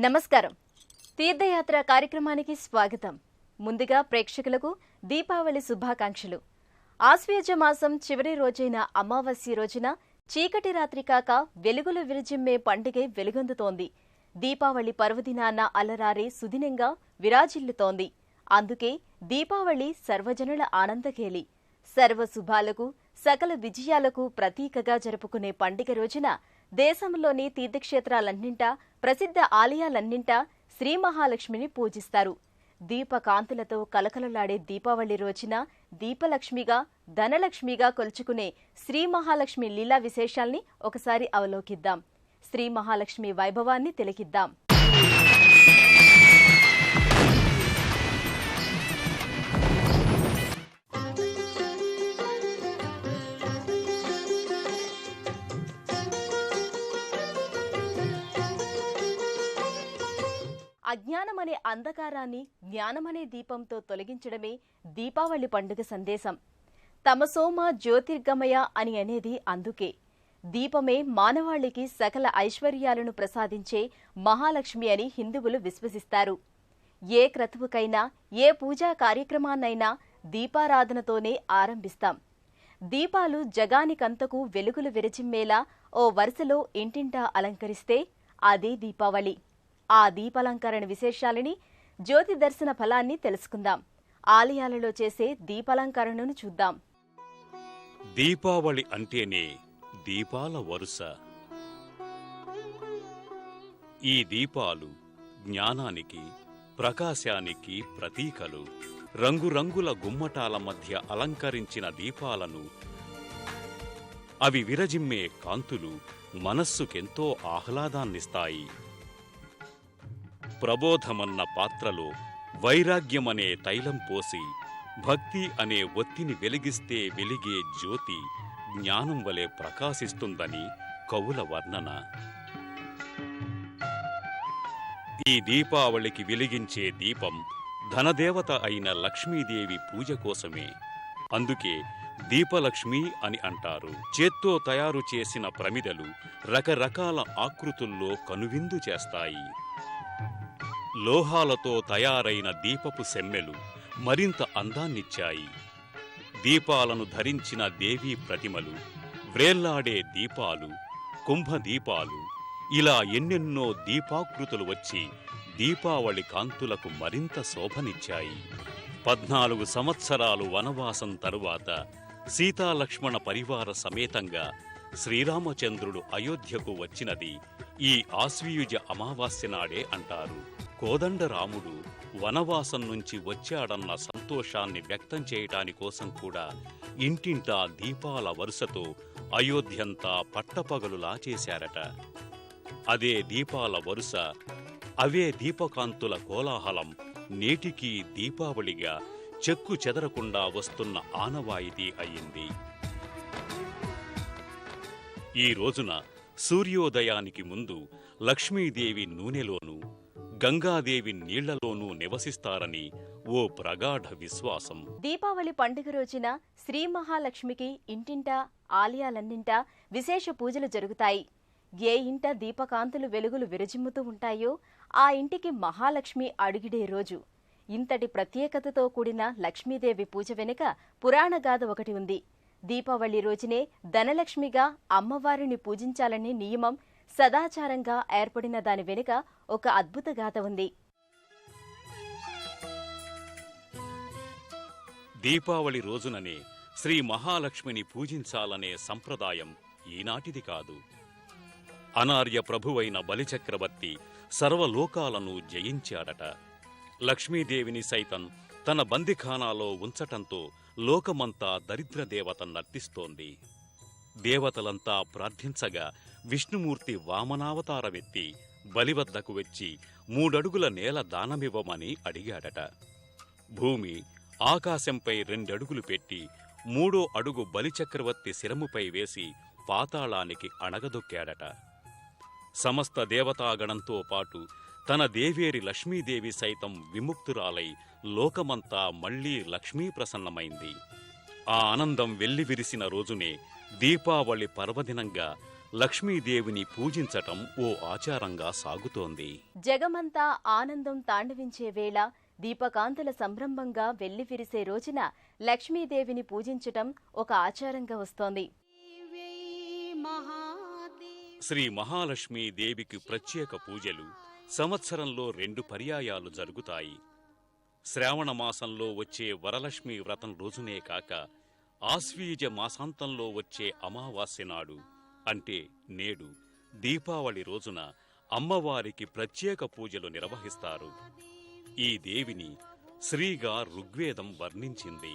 నమస్కారం. తీర్థయాత్ర కార్యక్రమానికి స్వాగతం. ముందుగా ప్రేక్షకులకు దీపావళి శుభాకాంక్షలు. ఆశ్వయుజ మాసం చివరి రోజైన అమావాస్య రోజున చీకటి రాత్రి కాక వెలుగులు విరజిమ్మే పండుగ వెలుగొందుతోంది. దీపావళి పర్వదినాన అలరారే సుదినంగా విరాజిల్లుతోంది. అందుకే దీపావళి సర్వజనుల ఆనందకేలి. సర్వ శుభాలకు సకల విజయాలకు ప్రతీకగా జరుపుకునే పండుగ రోజున దేశంలోని తీర్థక్షేత్రాలన్నింటా ప్రసిద్ధ ఆలయాలన్నింటా శ్రీ మహాలక్ష్మిని పూజిస్తారు. దీపకాంతులతో కలకలలాడే దీపావళి రోజున దీపలక్ష్మిగా ధనలక్ష్మిగా కొలుచుకునే శ్రీ మహాలక్ష్మి లీలా విశేషాల్ని ఒకసారి అవలోకిద్దాం. శ్రీ మహాలక్ష్మి వైభవాన్ని తిలకిద్దాం. అజ్ఞానమనే అంధకారాన్ని జ్ఞానమనే దీపంతో తొలగించడమే దీపావళి పండుగ సందేశం. తమసోమ జ్యోతిర్గమయ అని అనేది అందుకే. దీపమే మానవాళికి సకల ఐశ్వర్యాలను ప్రసాదించే మహాలక్ష్మి అని హిందువులు విశ్వసిస్తారు. ఏ క్రతువుకైనా ఏ పూజా కార్యక్రమాన్నైనా దీపారాధనతోనే ఆరంభిస్తాం. దీపాలు జగానికంతకు వెలుగులు విరజిమ్మేలా ఓ వరుసలో ఇంటింటా అలంకరిస్తే అదే దీపావళి. ఆ దీపాలంకరణ విశేషాలని, జ్యోతి దర్శన ఫలాన్ని తెలుసుకుందాం. ఆలయాలలో చేసే దీపాలంకరణను చూద్దాం. దీపావళి అంటేనే దీపాల వరుస. ఈ దీపాలు జ్ఞానానికి, ప్రకాశానికి ప్రతీకలు. రంగురంగుల గుమ్మటాల మధ్య అలంకరించిన దీపాలను, అవి విరజిమ్మే కాంతులు మనస్సుకెంతో ఆహ్లాదాన్నిస్తాయి. ప్రబోధమన్న పాత్రలో వైరాగ్యమనే తైలం పోసి భక్తి అనే ఒత్తిని వెలిగిస్తే వెలిగే జ్యోతి జ్ఞానం వలె ప్రకాశిస్తుందని కవుల వర్ణన. ఈ దీపావళికి వెలిగించే దీపం ధనదేవత అయిన లక్ష్మీదేవి పూజ కోసమే. అందుకే దీపలక్ష్మి అని అంటారు. చేత్తో తయారు చేసిన ప్రమిదలు రకరకాల ఆకృతుల్లో కనువిందు చేస్తాయి. లోహాలతో తయారైన దీపపు సెమ్మెలు మరింత అందాన్నిచ్చాయి. దీపాలను ధరించిన దేవీ ప్రతిమలు, వ్రేళ్లాడే దీపాలు, కుంభదీపాలు, ఇలా ఎన్నెన్నో దీపాకృతులు వచ్చి దీపావళి కాంతులకు మరింత శోభనిచ్చాయి. 14 సంవత్సరాలు వనవాసం తరువాత సీతాలక్ష్మణ పరివార సమేతంగా శ్రీరామచంద్రుడు అయోధ్యకు వచ్చినది ఈ ఆశ్వయుజ అమావాస్య నాడే అంటారు. కోదండరాముడు వనవాసం నుంచి వచ్చాడన్న సంతోషాన్ని వ్యక్తం చేయటాని కోసం కూడా ఇంటింటా దీపాల వరుసతో అయోధ్యంతా పట్టపగలులా చేశారట. అదే దీపాల వరుస, అవే దీపకాంతుల కోలాహలం నేటికీ దీపావళిగా చెక్కు చెదరకుండా వస్తున్న ఆనవాయితీ అయింది. ఈ రోజున సూర్యోదయానికి ముందు లక్ష్మీదేవి నూనెలోనూ గంగాదేవి నీళ్లలోనూ నివసిస్తారని ఓ ప్రగాఢ విశ్వాసం. దీపావళి పండుగ రోజున శ్రీ మహాలక్ష్మికి ఇంటింటా ఆలయాలన్నింటా విశేష పూజలు జరుగుతాయి. ఏ ఇంట దీపకాంతులు వెలుగులు విరజిమ్ముతూ ఉంటాయో ఆ ఇంటికి మహాలక్ష్మి అడుగిడే రోజు. ఇంతటి ప్రత్యేకతతో కూడిన లక్ష్మీదేవి పూజ వెనుక పురాణగాథ ఒకటి ఉంది. దీపావళి రోజునే ధనలక్ష్మిగా అమ్మవారిని పూజించాలనే నియమం సదాచారంగా ఏర్పడిన దాని వెనుక ఒక అద్భుత గాథ ఉంది. దీపావళి రోజుననే శ్రీ మహాలక్ష్మిని పూజించాలనే సంప్రదాయం ఈనాటిది కాదు. అనార్య ప్రభువైన బలిచక్రవర్తి సర్వలోకాలను జయించాడట. లక్ష్మీదేవిని సైతం తన బందిఖానాలో ఉంచటంతో లోకమంతా దరిద్రదేవత నర్తిస్తోంది. దేవతలంతా ప్రార్థించగా విష్ణుమూర్తి వామనావతారమెత్తి బలివద్దకు వచ్చి 3 అడుగుల నేల దానమివ్వమని అడిగాడట. భూమి ఆకాశంపై 2 అడుగులు పెట్టి 3వ అడుగు బలిచక్రవర్తి శిరముపై వేసి పాతాళానికి అణగదొక్కాడట. సమస్త దేవతాగణంతో పాటు తన దేవేరి లక్ష్మీదేవి సైతం విముక్తురాలై లోకమంతా మళ్లీ లక్ష్మీ ప్రసన్నమైంది. ఆ ఆనందం వెల్లివిరిసిన రోజునే దీపావళి పర్వదినంగా లక్ష్మీదేవిని పూజించటం ఓ ఆచారంగా సాగుతోంది. జగమంతా ఆనందం తాండవించే వేళ దీపకాంతుల సంభ్రమంగా వెల్లివిరిసే రోజున లక్ష్మీదేవిని పూజించటం ఒక ఆచారంగా వస్తోంది. శ్రీ మహాలక్ష్మీ దేవికి ప్రత్యేక పూజలు సంవత్సరంలో 2 పర్యాయాలు జరుగుతాయి. శ్రావణమాసంలో వచ్చే వరలక్ష్మీ వ్రతం రోజునే కాక ఆశ్వీజ మాసాంతంలో వచ్చే అమావాస్య నాడు అంటే నేడు దీపావళి రోజున అమ్మవారికి ప్రత్యేక పూజలు నిర్వహిస్తారు. ఈ దేవిని శ్రీగా ఋగ్వేదం వర్ణించింది.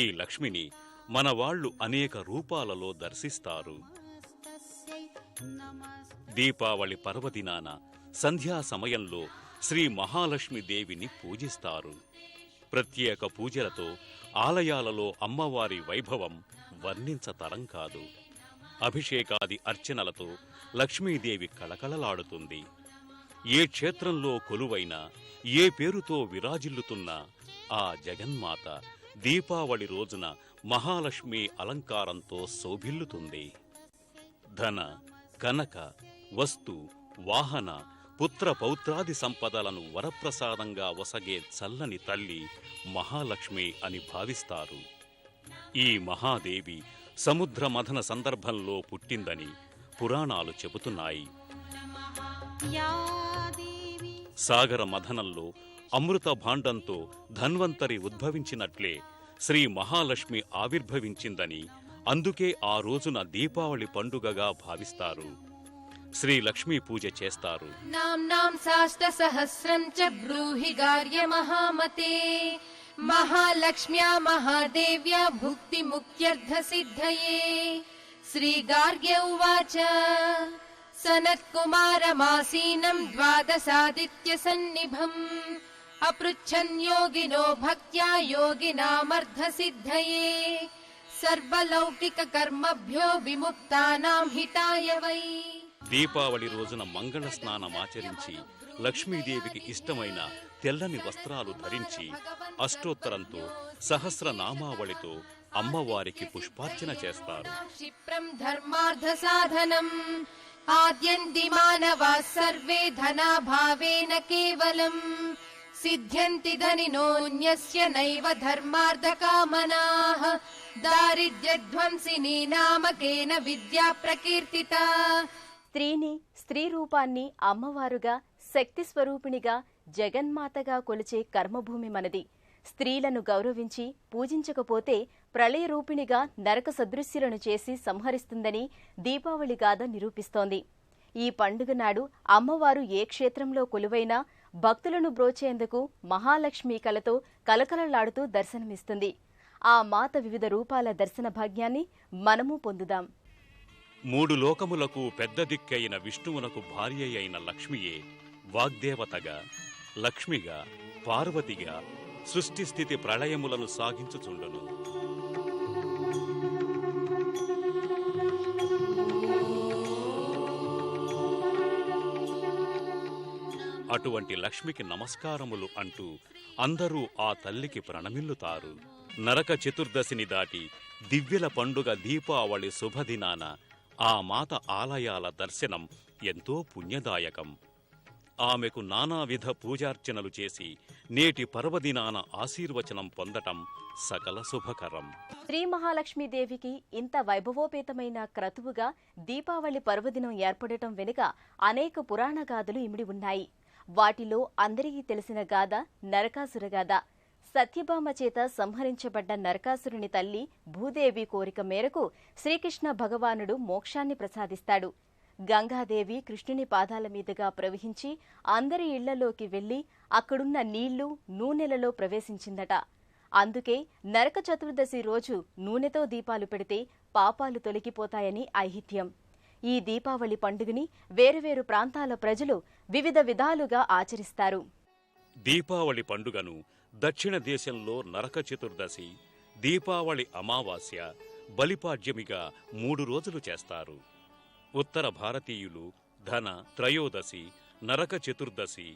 ఈ లక్ష్మిని మనవాళ్లు అనేక రూపాలలో దర్శిస్తారు. దీపావళి పర్వదినాన సంధ్యా సమయంలో శ్రీ మహాలక్ష్మి దేవిని పూజిస్తారు. ప్రత్యేక పూజలతో ఆలయాలలో అమ్మవారి వైభవం వర్ణించతరం కాదు. అభిషేకాది అర్చనలతో లక్ష్మీదేవి కళకళలాడుతుంది. ఏ క్షేత్రంలో కొలువైనా ఏ పేరుతో విరాజిల్లుతున్నా ఆ జగన్మాత దీపావళి రోజున మహాలక్ష్మి అలంకారంతో శోభిల్లుతుంది. ధన, కనక, వస్తు, వాహన, పుత్ర పౌత్రాది సంపదలను వరప్రసాదంగా వసగే చల్లని తల్లి మహాలక్ష్మి అని భావిస్తారు. ఈ మహాదేవి సముద్ర మథన సందర్భంలో పుట్టిందని పురాణాలు చెబుతున్నాయి. సాగర మథనంలో అమృత భాండంతో ధన్వంతరి ఉద్భవించినట్లే శ్రీ మహాలక్ష్మి ఆవిర్భవించిందని, అందుకే ఆ రోజున దీపావళి పండుగగా భావిస్తారు. శ్రీ లక్ష్మీ పూజ చేస్తారు. నామ్నాం శాస్త్ర సహస్రం చ బ్రూహి గార్య మహామతే మహాలక్ష్మ్యా మహాదేవ్యా భుక్తి ముక్త్యర్థ సిద్ధయే. శ్రీ గార్గ్య ఉవాచ సనత్కుమారమాసీనం ద్వాదశాదిత్య సన్నిభం అపృచ్ఛన్ యోగినో భక్త్యా యోగినామర్థ సిద్ధయే. సర్వలౌకిక కర్మభ్యో విముక్తానాం హితాయ వై. దీపావళి రోజున మంగళ స్నానమాచరించి లక్ష్మీదేవికి ఇష్టమైన తెల్లని వస్త్రాలు ధరించి అష్టోత్తరంతో సహస్రనామావళితో అమ్మవారికి పుష్పార్చన చేస్తారు. క్షిప్రం ధర్మార్థ సాధనం ఆద్యంతి మానవా సర్వే ధనాభావేన కేవలం సిద్ధ్యంతి ధనినోన్యస్య నైవ ధర్మార్థ కామనాః దారిద్ర్యధ్వంసినీ నామకేన విద్యా ప్రకీర్తితా. స్త్రీని, స్త్రీ రూపాన్ని అమ్మవారుగా, శక్తి స్వరూపిణిగా, జగన్మాతగా కొలిచే కర్మభూమి మనది. స్త్రీలను గౌరవించి పూజించకపోతే ప్రళయ రూపిణిగా నరక సదృశ్యులను చేసి సంహరిస్తుందని దీపావళి గాథ నిరూపిస్తోంది. ఈ పండుగ నాడు అమ్మవారు ఏ క్షేత్రంలో కొలువైనా భక్తులను బ్రోచేందుకు మహాలక్ష్మి కలతో కలకలలాడుతూ దర్శనమిస్తుంది. ఆ మాత వివిధ రూపాల దర్శన భాగ్యాన్ని మనము పొందుదాం. 3 లోకములకు పెద్ద దిక్కైన విష్ణువునకు భార్య అయిన లక్ష్మియే వాగ్దేవతగా, లక్ష్మిగా, పార్వతిగా సృష్టిస్థితి ప్రళయములను సాగించుచుండును. అటువంటి లక్ష్మికి నమస్కారములు అంటూ అందరూ ఆ తల్లికి ప్రణమిల్లుతారు. నరక చతుర్దశిని దాటి దివ్యల పండుగ దీపావళి శుభదినాన ఆ మాత ఆలయాల దర్శనం ఎంతో పుణ్యదాయకం. ఆమెకు నానావిధ పూజార్చనలు చేసి నేటి పర్వదినాన ఆశీర్వచనం పొందటం సకల శుభకరం. శ్రీ మహాలక్ష్మీదేవికి ఇంత వైభవోపేతమైన క్రతువుగా దీపావళి పర్వదినం ఏర్పడటం వెనుక అనేక పురాణ గాథలు ఇమిడి ఉన్నాయి. వాటిలో అందరికీ తెలిసిన గాథ నరకాసుర గాథ. సత్యభామ చేత సంహరించబడ్డ నరకాసురుని తల్లి భూదేవి కోరిక మేరకు శ్రీకృష్ణ భగవానుడు మోక్షాన్ని ప్రసాదిస్తాడు. గంగాదేవి కృష్ణుని పాదాల మీదుగా ప్రవహించి అందరి ఇళ్లలోకి వెళ్లి అక్కడున్న నీళ్లు, నూనెలలో ప్రవేశించిందట. అందుకే నరక చతుర్దశి రోజు నూనెతో దీపాలు పెడితే పాపాలు తొలగిపోతాయని ఐహిత్యం. ఈ దీపావళి పండుగని వేరువేరు ప్రాంతాల ప్రజలు వివిధ విధాలుగా ఆచరిస్తారు. దీపావళి పండుగను దక్షిణ దేశంలో నరక చతుర్దశి, దీపావళి అమావాస్య, బలిపాడ్యమిగా 3 రోజులు చేస్తారు. ఉత్తర భారతీయులు ధన త్రయోదశి, నరక చతుర్దశి,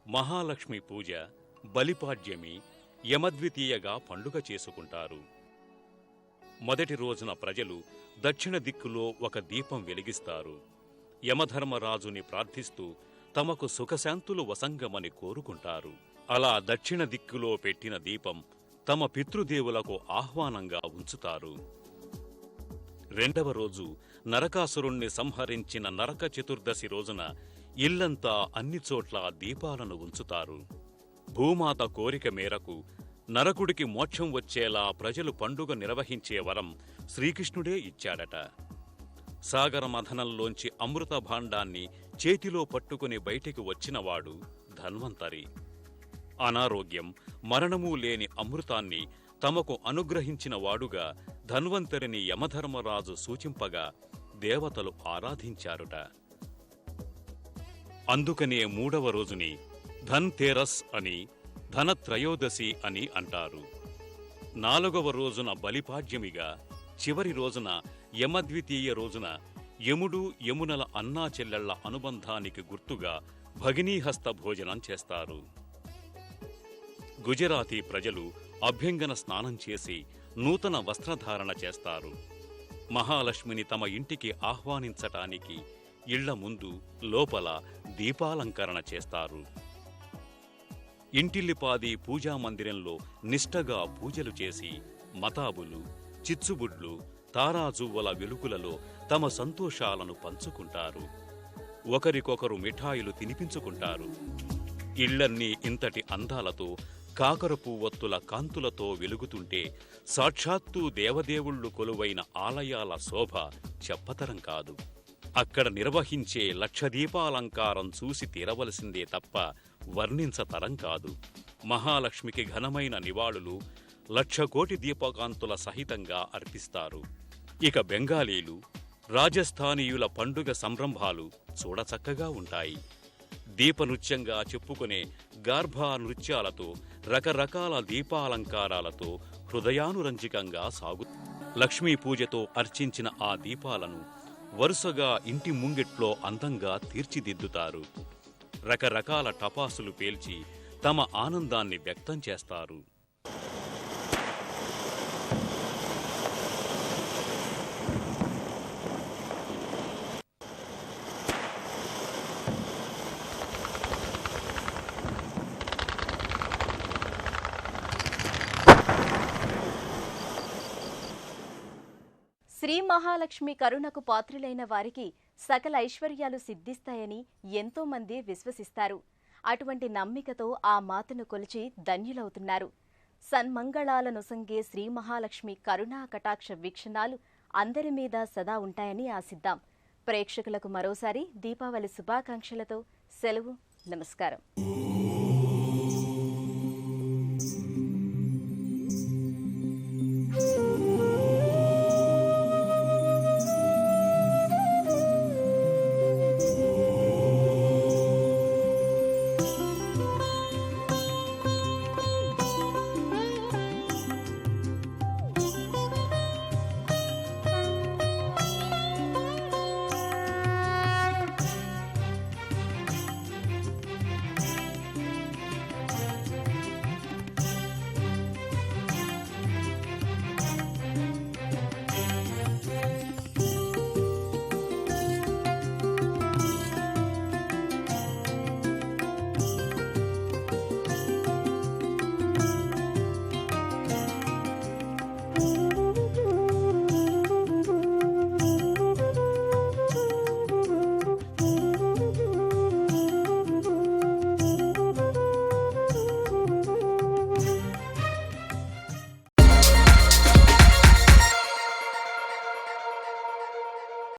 మహాలక్ష్మి పూజ, బలిపాడ్యమి, యమద్వితీయగా పండుగ చేసుకుంటారు. మొదటి రోజున ప్రజలు దక్షిణ దిక్కులో ఒక దీపం వెలిగిస్తారు. యమధర్మరాజుని ప్రార్థిస్తూ తమకు సుఖశాంతులు వసంగమని కోరుకుంటారు. అలా దక్షిణ దిక్కులో పెట్టిన దీపం తమ పితృదేవులకు ఆహ్వానంగా ఉంచుతారు. రెండవ రోజు నరకాసురుణ్ణి సంహరించిన నరక చతుర్దశి రోజున ఇల్లంతా అన్ని చోట్ల దీపాలను ఉంచుతారు. భూమాత కోరిక మేరకు నరకుడికి మోక్షం వచ్చేలా ప్రజలు పండుగ నిర్వహించే వరం శ్రీకృష్ణుడే ఇచ్చాడట. సాగరమథనంలోంచి అమృత భాండాన్ని చేతిలో పట్టుకుని బయటికి వచ్చినవాడు ధన్వంతరి. అనారోగ్యం, మరణమూ లేని అమృతాన్ని తమకు అనుగ్రహించిన వాడుగా ధన్వంతరిని యమధర్మరాజు సూచింపగా దేవతలు ఆరాధించారుట. అందుకనే మూడవ రోజుని ధన్తేరస్ అని, ధనత్రయోదశి అని అంటారు. నాలుగవ రోజున బలిపాడ్యమిగా, చివరి రోజున యమద్వితీయ రోజున యముడు యమునల అన్నా చెల్లెళ్ల అనుబంధానికి గుర్తుగా భగినీహస్త భోజనం చేస్తారు. గుజరాతీ ప్రజలు అభ్యంగన స్నానం చేసి నూతన వస్త్రధారణ చేస్తారు. మహాలక్ష్మిని తమ ఇంటికి ఆహ్వానించటానికి ఇళ్ల ముందు లోపల దీపాలంకరణ చేస్తారు. ఇంటిల్లిపాది పూజామందిరంలో నిష్టగా పూజలు చేసి మతాబులు, చిచ్చుబుడ్లు, తారాజువ్వల వెలుగులలో తమ సంతోషాలను పంచుకుంటారు. ఒకరికొకరు మిఠాయిలు తినిపించుకుంటారు. ఇళ్లన్నీ ఇంతటి అందాలతో, కాకరపువ్వొత్తుల కాంతులతో వెలుగుతుంటే సాక్షాత్తు దేవదేవుళ్లు కొలువైన ఆలయాల శోభ చెప్పతరం కాదు. అక్కడ నిర్వహించే లక్షదీపాలంకారం చూసి తీరవలసిందే తప్ప వర్ణించతరం కాదు. మహాలక్ష్మికి ఘనమైన నివాళులు 1,00,000 కోటి దీపకాంతుల సహితంగా అర్పిస్తారు. ఇక బెంగాలీలు, రాజస్థానీయుల పండుగ సంరంభాలు చూడచక్కగా ఉంటాయి. దీపనృత్యంగా చెప్పుకునే గార్భా నృత్యాలతో, రకరకాల దీపాలంకారాలతో హృదయానురంజికంగా సాగు. లక్ష్మీ పూజతో అర్చించిన ఆ దీపాలను వరుసగా ఇంటి ముంగిట్లో అందంగా తీర్చిదిద్దుతారు. రకరకాల టపాసులు పేల్చి తమ ఆనందాన్ని వ్యక్తం చేస్తారు. శ్రీ మహాలక్ష్మి కరుణకు పాత్రులైన వారికి సకల ఐశ్వర్యాలు సిద్ధిస్తాయని ఎంతో మంది విశ్వసిస్తారు. అటువంటి నమ్మికతో ఆ మాతను కొలిచి ధన్యులవుతున్నారు. సన్మంగళాలను సంగే శ్రీ మహాలక్ష్మి కరుణా కటాక్ష వీక్షణాలు అందరి మీద సదా ఉంటాయని ఆశిద్దాం. ప్రేక్షకులకు మరోసారి దీపావళి శుభాకాంక్షలతో సెలవు. నమస్కారం.